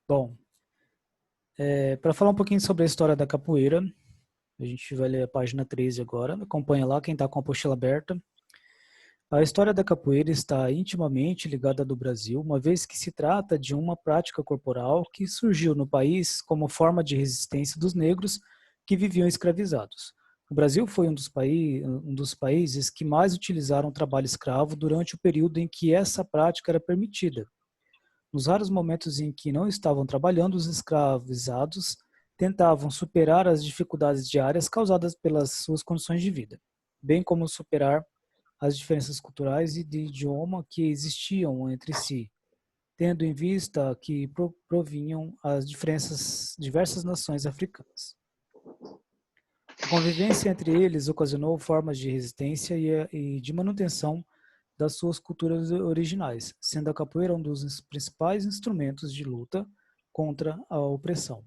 Bom, para falar um pouquinho sobre a história da capoeira, a gente vai ler a página 13 agora. Acompanha lá quem está com a apostila aberta. A história da capoeira está intimamente ligada à do Brasil, uma vez que se trata de uma prática corporal que surgiu no país como forma de resistência dos negros que viviam escravizados. O Brasil foi um dos países que mais utilizaram o trabalho escravo durante o período em que essa prática era permitida. Nos raros momentos em que não estavam trabalhando, os escravizados tentavam superar as dificuldades diárias causadas pelas suas condições de vida, bem como superar as diferenças culturais e de idioma que existiam entre si, tendo em vista que provinham as diversas nações africanas. A convivência entre eles ocasionou formas de resistência e de manutenção das suas culturas originais, sendo a capoeira um dos principais instrumentos de luta contra a opressão.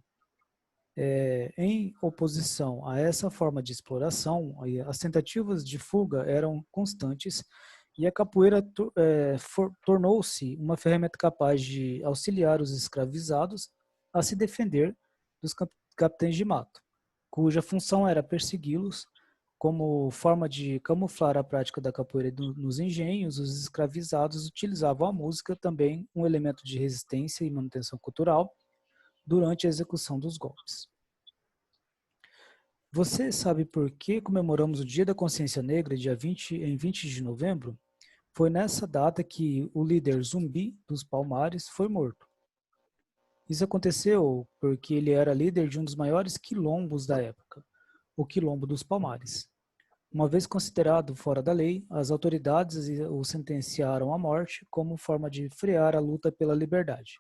Em oposição a essa forma de exploração, as tentativas de fuga eram constantes e a capoeira tornou-se uma ferramenta capaz de auxiliar os escravizados a se defender dos capitães de mato, cuja função era persegui-los. Como forma de camuflar a prática da capoeira nos engenhos, os escravizados utilizavam a música, também um elemento de resistência e manutenção cultural, durante a execução dos golpes. Você sabe por que comemoramos o Dia da Consciência Negra, em 20 de novembro? Foi nessa data que o líder Zumbi dos Palmares foi morto. Isso aconteceu porque ele era líder de um dos maiores quilombos da época, o Quilombo dos Palmares. Uma vez considerado fora da lei, as autoridades o sentenciaram à morte como forma de frear a luta pela liberdade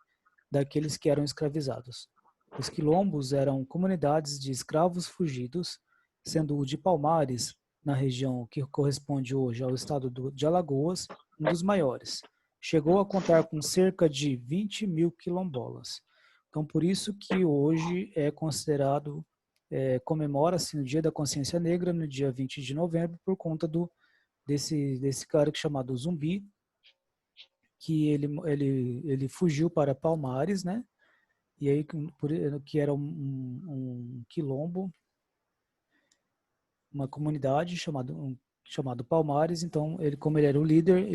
daqueles que eram escravizados. Os quilombos eram comunidades de escravos fugidos, sendo o de Palmares, na região que corresponde hoje ao estado de Alagoas, um dos maiores. Chegou a contar com cerca de 20 mil quilombolas. Então, por isso que hoje é considerado, comemora-se o Dia da Consciência Negra, no dia 20 de novembro, por conta desse cara chamado Zumbi, que ele fugiu para Palmares, né? E aí, que era um quilombo, uma comunidade chamado Palmares. Então, como ele era o líder,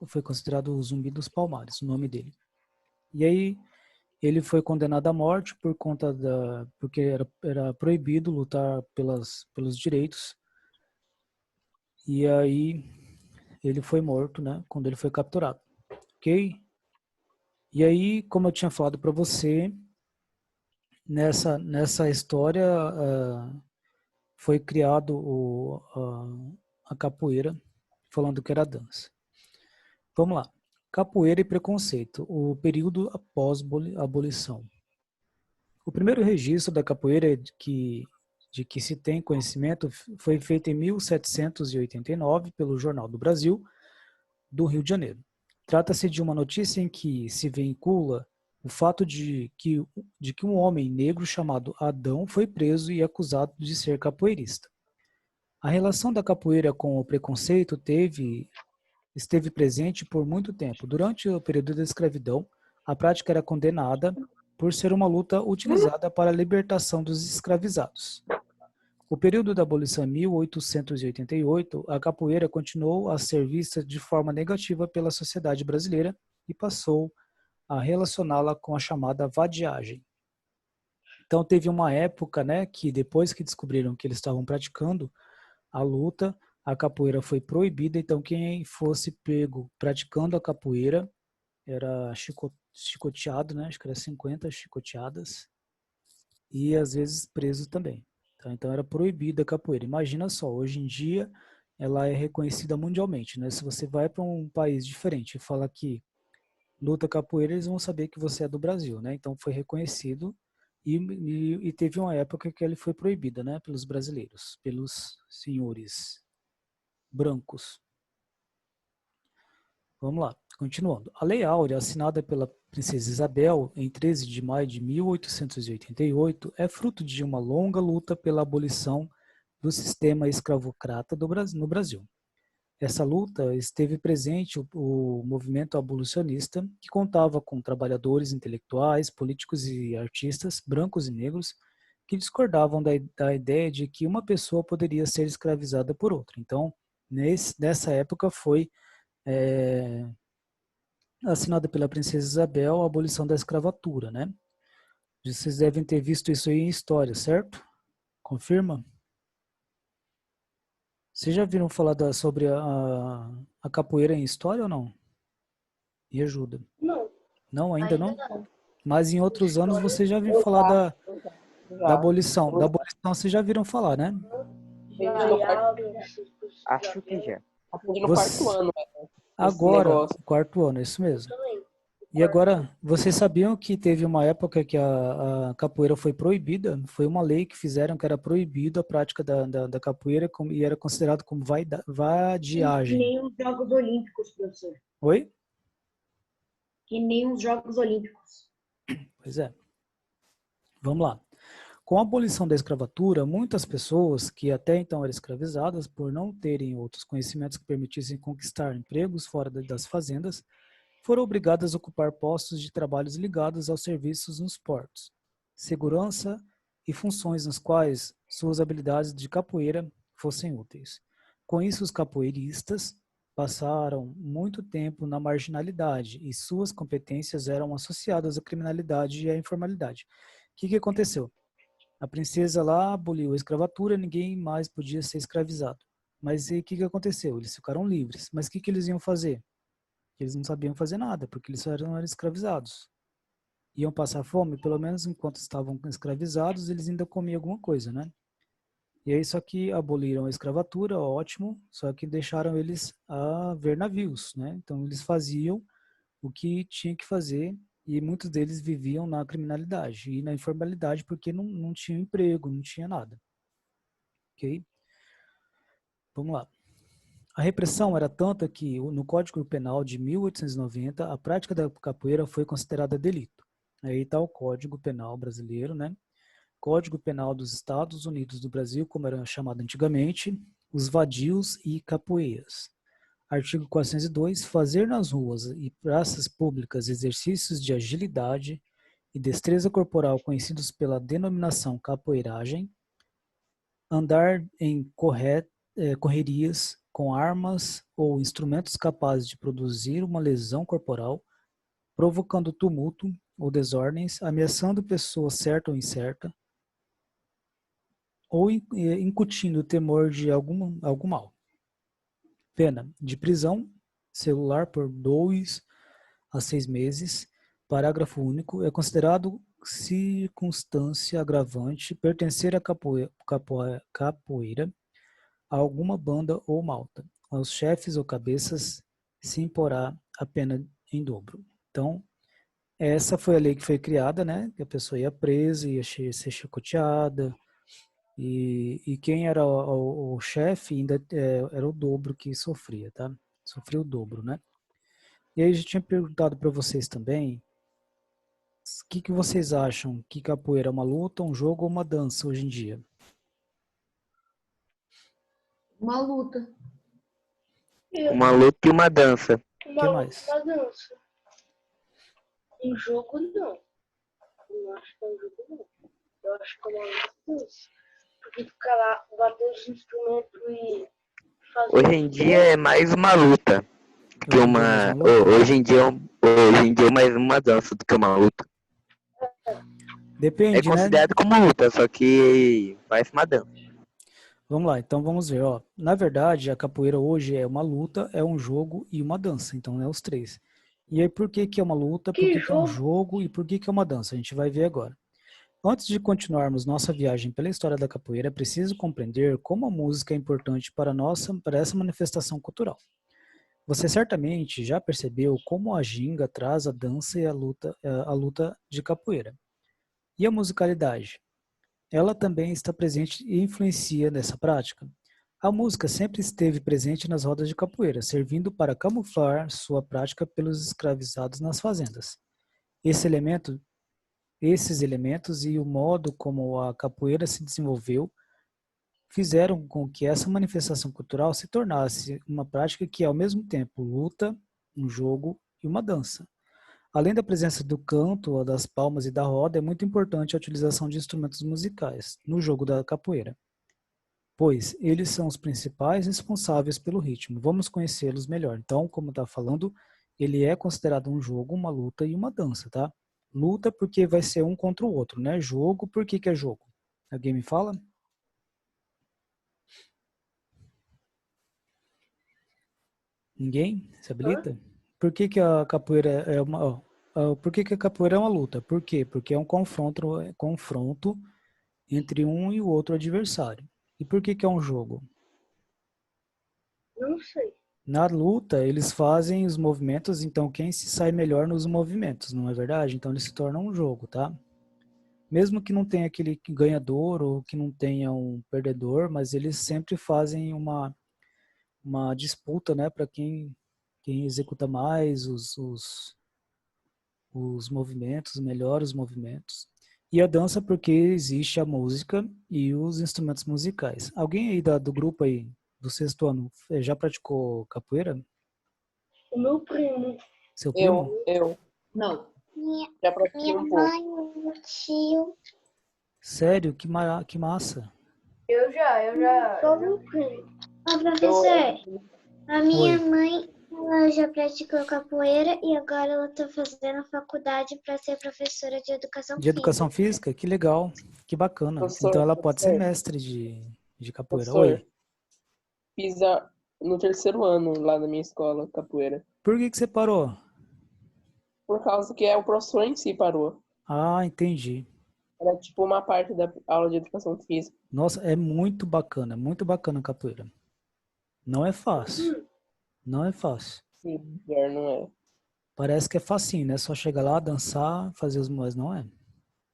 foi considerado o Zumbi dos Palmares, o nome dele. E aí, ele foi condenado à morte porque era proibido lutar pelos direitos. E aí, ele foi morto, né, quando ele foi capturado. Ok? E aí, como eu tinha falado para você, nessa história foi criado a capoeira, falando que era dança. Vamos lá. Capoeira e preconceito, o período após a abolição. O primeiro registro da capoeira de que se tem conhecimento foi feito em 1789 pelo Jornal do Brasil, do Rio de Janeiro. Trata-se de uma notícia em que se vincula o fato de que um homem negro chamado Adão foi preso e acusado de ser capoeirista. A relação da capoeira com o preconceito esteve presente por muito tempo. Durante o período da escravidão, a prática era condenada por ser uma luta utilizada para a libertação dos escravizados. O período da abolição em 1888, a capoeira continuou a ser vista de forma negativa pela sociedade brasileira e passou a relacioná-la com a chamada vadiagem. Então teve uma época, né, que depois que descobriram que eles estavam praticando a luta, a capoeira foi proibida. Então quem fosse pego praticando a capoeira era chicoteado, né, acho que era 50 chicoteadas, e às vezes preso também. Então era proibida a capoeira. Imagina só, hoje em dia ela é reconhecida mundialmente, né? Se você vai para um país diferente e fala que luta capoeira, eles vão saber que você é do Brasil, né? Então foi reconhecido e teve uma época que ele foi proibida, né? Pelos brasileiros, pelos senhores brancos. Vamos lá, continuando. A Lei Áurea, assinada pela Princesa Isabel em 13 de maio de 1888, é fruto de uma longa luta pela abolição do sistema escravocrata no Brasil. essa luta esteve presente o movimento abolicionista, que contava com trabalhadores intelectuais, políticos e artistas, brancos e negros, que discordavam da ideia de que uma pessoa poderia ser escravizada por outra. Então, nessa época foi assinada pela princesa Isabel a abolição da escravatura, né? Vocês devem ter visto isso aí em história, certo? Confirma? Vocês já viram falar sobre a capoeira em história ou não? Me ajuda. Não, Não, ainda ainda não? não. Mas em outros anos História, você já viu Eu falar já, da, eu já, eu da já. abolição. Da abolição vocês já viram falar, né? Acho que já. Aprendi no Você, quarto ano, esse agora, negócio. quarto ano, isso mesmo. também. E agora, vocês sabiam que teve uma época que a capoeira foi proibida? Foi uma lei que fizeram que era proibido a prática da capoeira e era considerado como Que vadiagem. nem os Jogos Olímpicos, professor. Oi? Que nem os Jogos Olímpicos. Pois é. Vamos lá. Com a abolição da escravatura, muitas pessoas que até então eram escravizadas, por não terem outros conhecimentos que permitissem conquistar empregos fora das fazendas, foram obrigadas a ocupar postos de trabalhos ligados aos serviços nos portos, segurança e funções nas quais suas habilidades de capoeira fossem úteis. Com isso, os capoeiristas passaram muito tempo na marginalidade e suas competências eram associadas à criminalidade e à informalidade. O que aconteceu? A princesa lá aboliu a escravatura, ninguém mais podia ser escravizado. Mas e o que aconteceu? Eles ficaram livres. Mas o que eles iam fazer? Eles não sabiam fazer nada, porque eles eram escravizados. Iam passar fome, pelo menos enquanto estavam escravizados, eles ainda comiam alguma coisa, né? E aí só que aboliram a escravatura, ótimo, só que deixaram eles a ver navios, né? Então eles faziam o que tinha que fazer e muitos deles viviam na criminalidade e na informalidade porque não tinham emprego, não tinha nada. Ok? Vamos lá. A repressão era tanta que, no Código Penal de 1890, a prática da capoeira foi considerada delito. Aí está o Código Penal brasileiro, né? Código Penal dos Estados Unidos do Brasil, como era chamado antigamente, os vadios e capoeiras. Artigo 402, fazer nas ruas e praças públicas exercícios de agilidade e destreza corporal conhecidos pela denominação capoeiragem, andar em correrias com armas ou instrumentos capazes de produzir uma lesão corporal, provocando tumulto ou desordens, ameaçando pessoa certa ou incerta, ou incutindo temor de algum mal. Pena de prisão celular por 2 a 6 meses. Parágrafo único. É considerado circunstância agravante pertencer à capoeira a alguma banda ou malta. Aos chefes ou cabeças se imporá a pena em dobro. Então, essa foi a lei que foi criada, né? Que a pessoa ia presa, ia ser chicoteada, e quem era o chefe ainda era o dobro que sofria, tá? Sofria o dobro, né? E aí eu já tinha perguntado para vocês também, o que vocês acham que capoeira é uma luta, um jogo ou uma dança hoje em dia? Uma luta. Uma luta e uma dança. Que mais? Uma dança. Um jogo, não. Eu não acho que é um jogo, não. Eu acho que é uma dança. Porque ficar lá, bater os instrumentos e fazer... Hoje em dia é mais uma luta do que Hoje em dia é mais uma luta? Hoje em dia é mais uma dança do que uma luta. É Depende, né? considerado como luta, só que parece uma dança. Vamos lá, então vamos ver, ó. Na verdade, a capoeira hoje é uma luta, é um jogo e uma dança, então é os três. E aí por que é uma luta, por que é um jogo e por que é uma dança? A gente vai ver agora. Antes de continuarmos nossa viagem pela história da capoeira, é preciso compreender como a música é importante para essa manifestação cultural. Você certamente já percebeu como a ginga traz a dança e a luta de capoeira. E a musicalidade? Ela também está presente e influencia nessa prática. A música sempre esteve presente nas rodas de capoeira, servindo para camuflar sua prática pelos escravizados nas fazendas. Esses elementos e o modo como a capoeira se desenvolveu fizeram com que essa manifestação cultural se tornasse uma prática que é ao mesmo tempo luta, um jogo e uma dança. Além da presença do canto, das palmas e da roda, é muito importante a utilização de instrumentos musicais no jogo da capoeira, pois eles são os principais responsáveis pelo ritmo. Vamos conhecê-los melhor. Então, como está falando, ele é considerado um jogo, uma luta e uma dança, tá? Luta porque vai ser um contra o outro, né? Jogo, por que é jogo? Alguém me fala? Ninguém? Se habilita? Por que que a capoeira é uma... por que que a capoeira é uma luta? Por quê? Porque é um confronto entre um e o outro adversário. E por que que é um jogo? Não sei. Na luta, eles fazem os movimentos, então quem se sai melhor nos movimentos, não é verdade? Então ele se torna um jogo, tá? Mesmo que não tenha aquele ganhador ou que não tenha um perdedor, mas eles sempre fazem uma disputa, né, para quem executa mais os movimentos, melhor os movimentos. E a dança porque existe a música e os instrumentos musicais. Alguém aí do grupo aí, do sexto ano, já praticou capoeira? O meu primo. Seu primo? Eu. Não. Já pratiquei um pouco. Meu tio. Sério? Que massa. Eu já. Só meu primo. Ô, professor, a minha Oi. mãe, ela já praticou capoeira e agora ela tá fazendo faculdade para ser professora de educação De educação física. física? Que legal. Que bacana. Professor, Então ela pode ser professor. mestre de capoeira. Professor, Oi. fiz no terceiro ano lá na minha escola, capoeira. Por que você parou? Por causa que o professor em si parou. Ah, entendi. Era tipo uma parte da aula de educação física. Nossa, é muito bacana a capoeira. Não é fácil. Não é fácil. Sim, melhor não é. Parece que é facinho, né? Só chegar lá, dançar, fazer os... Mas não é.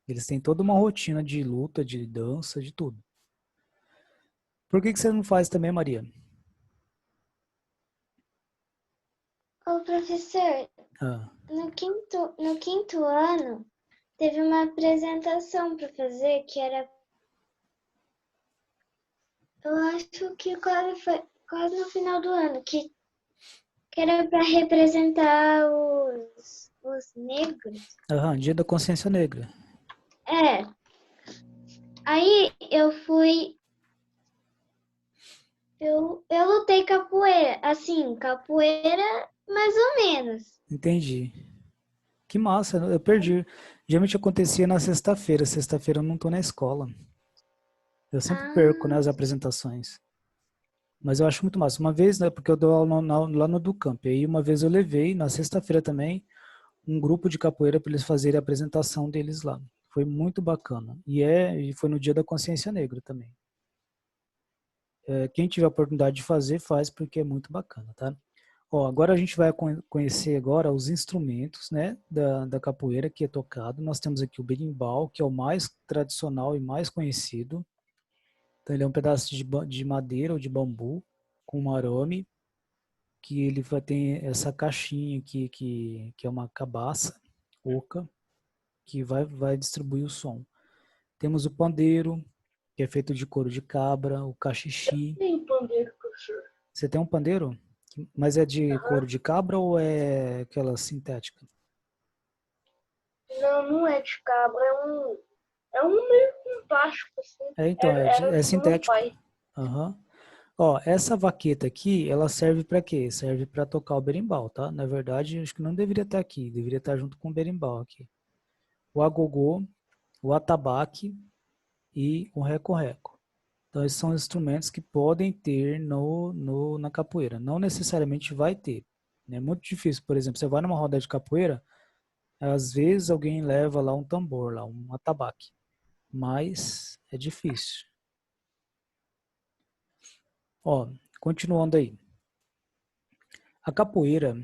Eles têm toda uma rotina de luta, de dança, de tudo. Por que você não faz também, Maria? Ô, professor, Ah, no quinto ano, teve uma apresentação para fazer que era. Eu acho que quase no final do ano, que era para representar os negros. Dia da Consciência Negra. É. Aí eu fui. Eu lutei capoeira. Assim, capoeira mais ou menos. Entendi. Que massa, eu perdi. Geralmente acontecia na sexta-feira. Sexta-feira eu não tô na escola. Eu sempre perco, né, as apresentações. Mas eu acho muito massa. Uma vez, né, porque eu dou aula lá no Educamp. Aí uma vez eu levei, na sexta-feira também, um grupo de capoeira para eles fazerem a apresentação deles lá. Foi muito bacana. E foi no Dia da Consciência Negra também. Quem tiver a oportunidade de fazer, faz, porque é muito bacana, tá? Ó, agora a gente vai conhecer agora os instrumentos, né, da capoeira que é tocado. Nós temos aqui o berimbau, que é o mais tradicional e mais conhecido. Então ele é um pedaço de madeira ou de bambu com um arame, que ele ter essa caixinha aqui, que é uma cabaça oca, que vai distribuir o som. Temos o pandeiro, que é feito de couro de cabra, o cachixi. Tem pandeiro, professor. Você tem um pandeiro? Mas é de couro de cabra ou é aquela sintética? Não, não é de cabra, é um meio com plástico, assim. Então, Era é do meu sintético. pai. Aham. Ó, essa vaqueta aqui, ela serve para quê? Serve para tocar o berimbau, tá? Na verdade, acho que não deveria estar aqui, deveria estar junto com o berimbau aqui. O agogô, o atabaque e o reco-reco. Então, esses são instrumentos que podem ter na capoeira. Não necessariamente vai ter. É muito difícil. Por exemplo, você vai numa roda de capoeira, às vezes alguém leva lá um tambor, lá, um atabaque. Mas é difícil. Ó, continuando aí. A capoeira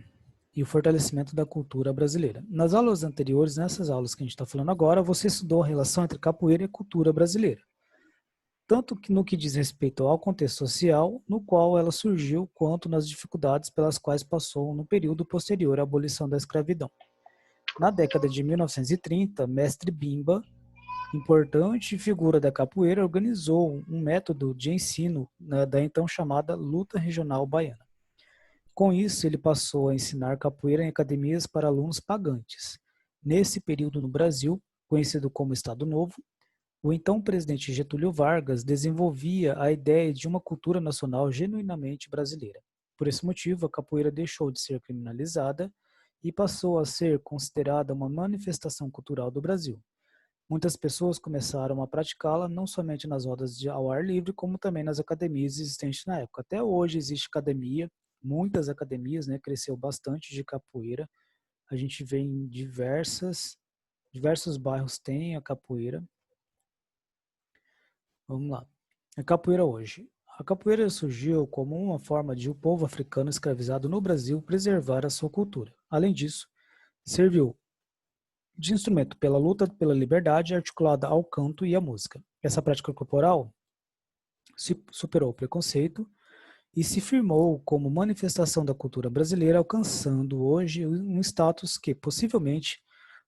e o fortalecimento da cultura brasileira. Nas aulas anteriores, nessas aulas que a gente está falando agora, você estudou a relação entre capoeira e cultura brasileira. Tanto que no que diz respeito ao contexto social, no qual ela surgiu, quanto nas dificuldades pelas quais passou no período posterior à abolição da escravidão. Na década de 1930, Mestre Bimba importante figura da capoeira, organizou um método de ensino da então chamada Luta Regional Baiana. Com isso, ele passou a ensinar capoeira em academias para alunos pagantes. Nesse período no Brasil, conhecido como Estado Novo, o então presidente Getúlio Vargas desenvolvia a ideia de uma cultura nacional genuinamente brasileira. Por esse motivo, a capoeira deixou de ser criminalizada e passou a ser considerada uma manifestação cultural do Brasil. Muitas pessoas começaram a praticá-la não somente nas rodas ao ar livre, como também nas academias existentes na época. Até hoje existe academia, muitas academias, né, cresceu bastante de capoeira. A gente vê em diversos bairros tem a capoeira. Vamos lá. A capoeira hoje. A capoeira surgiu como uma forma de o povo africano escravizado no Brasil preservar a sua cultura. Além disso, serviu de instrumento pela luta pela liberdade articulada ao canto e à música. Essa prática corporal superou o preconceito e se firmou como manifestação da cultura brasileira, alcançando hoje um status que possivelmente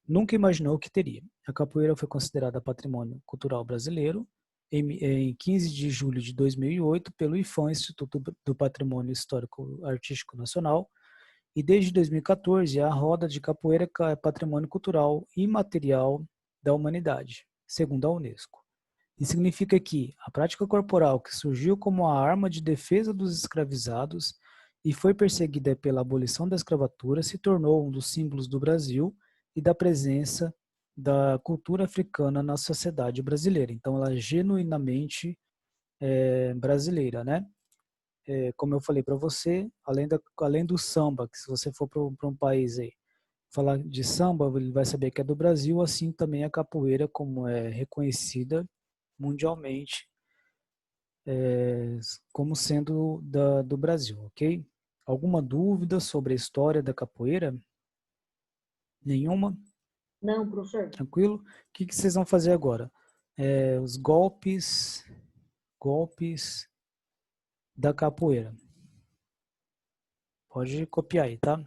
nunca imaginou que teria. A capoeira foi considerada patrimônio cultural brasileiro em 15 de julho de 2008 pelo IPHAN, Instituto do Patrimônio Histórico Artístico Nacional, e desde 2014 a roda de capoeira é patrimônio cultural imaterial da humanidade, segundo a Unesco. Isso significa que a prática corporal que surgiu como a arma de defesa dos escravizados e foi perseguida pela abolição da escravatura se tornou um dos símbolos do Brasil e da presença da cultura africana na sociedade brasileira. Então, ela é genuinamente brasileira, né? Como eu falei para você, além do samba, que se você for para um país aí, falar de samba, ele vai saber que é do Brasil, assim também a capoeira, como é reconhecida mundialmente, como sendo do Brasil, ok? Alguma dúvida sobre a história da capoeira? Nenhuma? Não, professor. Tranquilo? O que vocês vão fazer agora? Os golpes da capoeira. Pode copiar aí, tá?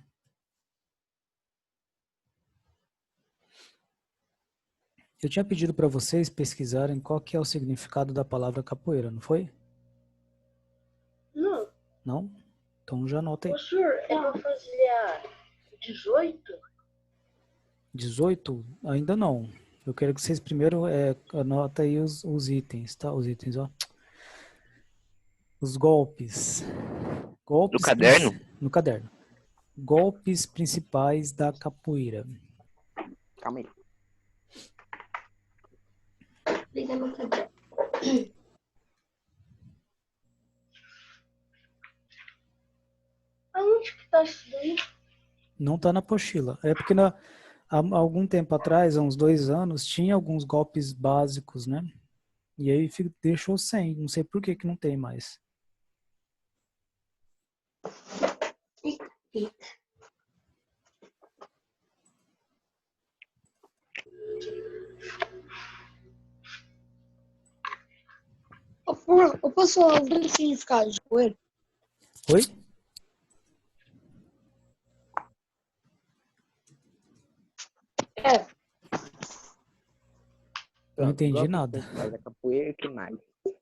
Eu tinha pedido para vocês pesquisarem qual que é o significado da palavra capoeira, não foi? Não. Não? Então já anota aí. Professor, é pra fazer a 18? 18? Ainda não. Eu quero que vocês primeiro anotem aí os itens, tá? Os itens, ó. Os golpes. No caderno? No caderno. Golpes principais da capoeira. Calma aí. Liga no caderno. Aonde que tá isso daí? Não tá na apostila. É porque há algum tempo atrás, há uns 2 anos, tinha alguns golpes básicos, né? E aí deixou sem. Não sei por que não tem mais. Eu posso falar o significado de capoeira? Oi? Não entendi nada. Da capoeira, que mais?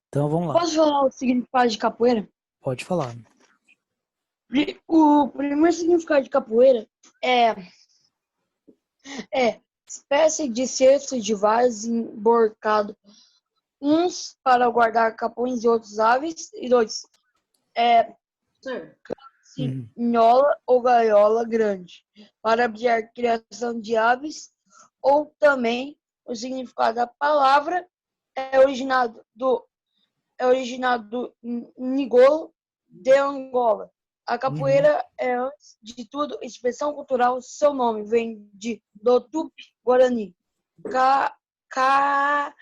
Então vamos lá. Posso falar o significado de capoeira? Pode falar. O primeiro significado de capoeira é espécie de cesto de vasos emborcado, uns para guardar capões de outros aves, e 2, Professor, cinhola ou gaiola grande, para abrir a criação de aves, ou também o significado da palavra é originado do Ngolo de Angola. A capoeira é, antes de tudo, expressão cultural. Seu nome vem do Tupi-Guarani, capoeira,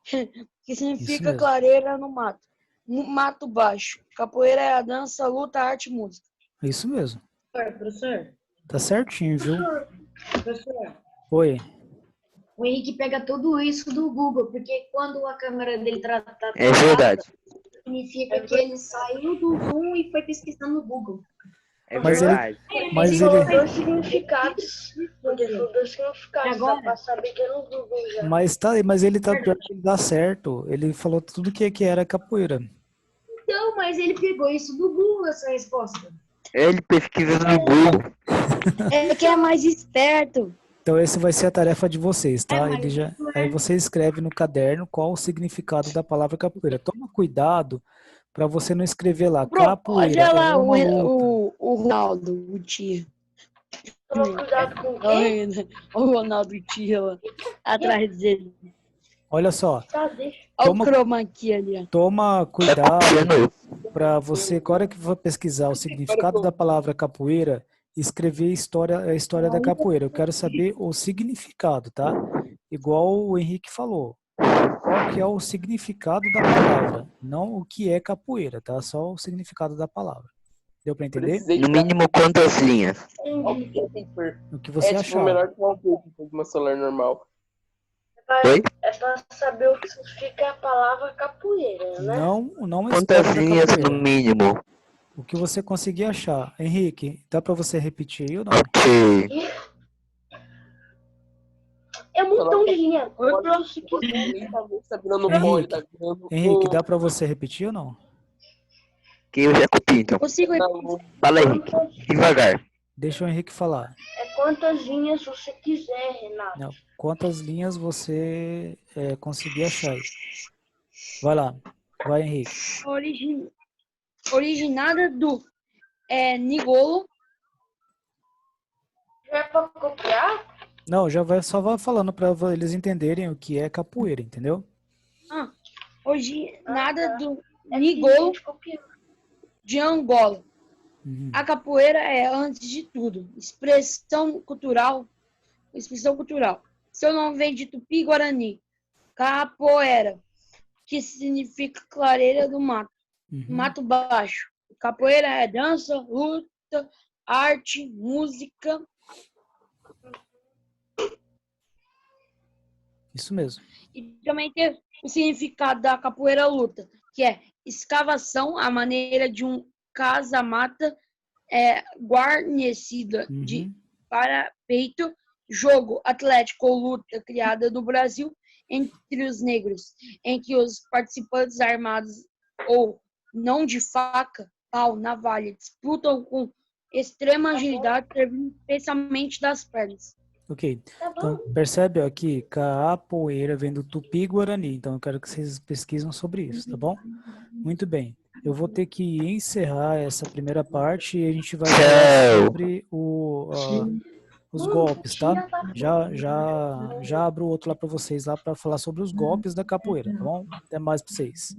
que significa clareira no mato, mato baixo. Capoeira é a dança, luta, arte e música. É isso mesmo. professor, Tá certinho, viu? professor. Oi. O Henrique pega tudo isso do Google, porque quando a câmera dele tá É verdade. significa que ele saiu do Zoom e foi pesquisando no Google. É Mas ele- verdade. Mas Ele falou ele, dois significados. Porque falou dois significados. Dá Agora? pra saber que é no Google já. mas ele tá pior que ele dá certo. Ele falou tudo que era capoeira. Então, mas ele pegou isso do Google, essa resposta. Ele pesquisa no Google. É que é mais esperto. Então esse vai ser a tarefa de vocês, tá? mas Ele já, aí você escreve no caderno qual o significado da palavra capoeira. Toma cuidado para você não escrever lá capoeira. Olha lá é uma luta. o Ronaldo, o Tia. Toma cuidado com o quê? Olha o Ronaldo, o Tia lá, atrás dele. Olha só, Tá, deixa. Olha Toma- o chroma aqui ali. Ó. toma É cuidado pequeno. para você, na hora que for pesquisar o significado da palavra capoeira, escrever a história da capoeira. Eu quero saber o significado, tá? Igual o Henrique falou. Qual que é o significado da palavra? Não o que é capoeira, tá? Só o significado da palavra. Deu para entender? Precisei No de mínimo quantas linhas? wallpaper. O que você É tipo achar. melhor que wallpaper de uma celular normal. Oi? É pra saber o que significa a palavra capoeira, né? Não a Quantas história da linhas no capoeira. mínimo? O que você conseguir achar. Henrique, dá para você repetir aí ou não? Ok. É um montão de linha. Oi, professor. Nem tá virando pó, ele tá virando Henrique, o- dá para você repetir ou não? Que eu já copiei, então. Consigo ir. Não, Fala aí, Henrique. Devagar. Deixa o Henrique falar. É quantas linhas você quiser, Renato. Não, quantas linhas você conseguir achar aí? Vai lá. Vai, Henrique. Originada do Nigolo, Já é pra copiar? Não, só vai falando para eles entenderem o que é capoeira, entendeu? originada do É que Nigolo gente copia. de Angola. Uhum. A capoeira é, antes de tudo, expressão cultural. Seu nome vem de Tupi-Guarani, capoeira, que significa clareira do mato, Uhum. mato baixo. Capoeira é dança, luta, arte, música. Isso mesmo. E também tem o significado da capoeira luta, que é escavação, a maneira de um casa-mata guarnecida de Uhum. parapeito, jogo atlético ou luta criada no Brasil entre os negros, em que os participantes armados ou não de faca, pau, navalha, disputam com extrema agilidade, servindo especialmente das pernas. Ok. Tá bom. Então, percebe ó, aqui, capoeira vem do Tupi-Guarani. Então, eu quero que vocês pesquisem sobre isso, tá bom? Muito bem. Eu vou ter que encerrar essa primeira parte e a gente vai falar sobre os golpes, tá? Já abro outro lá para vocês lá para falar sobre os golpes da capoeira, tá bom? Até mais para vocês.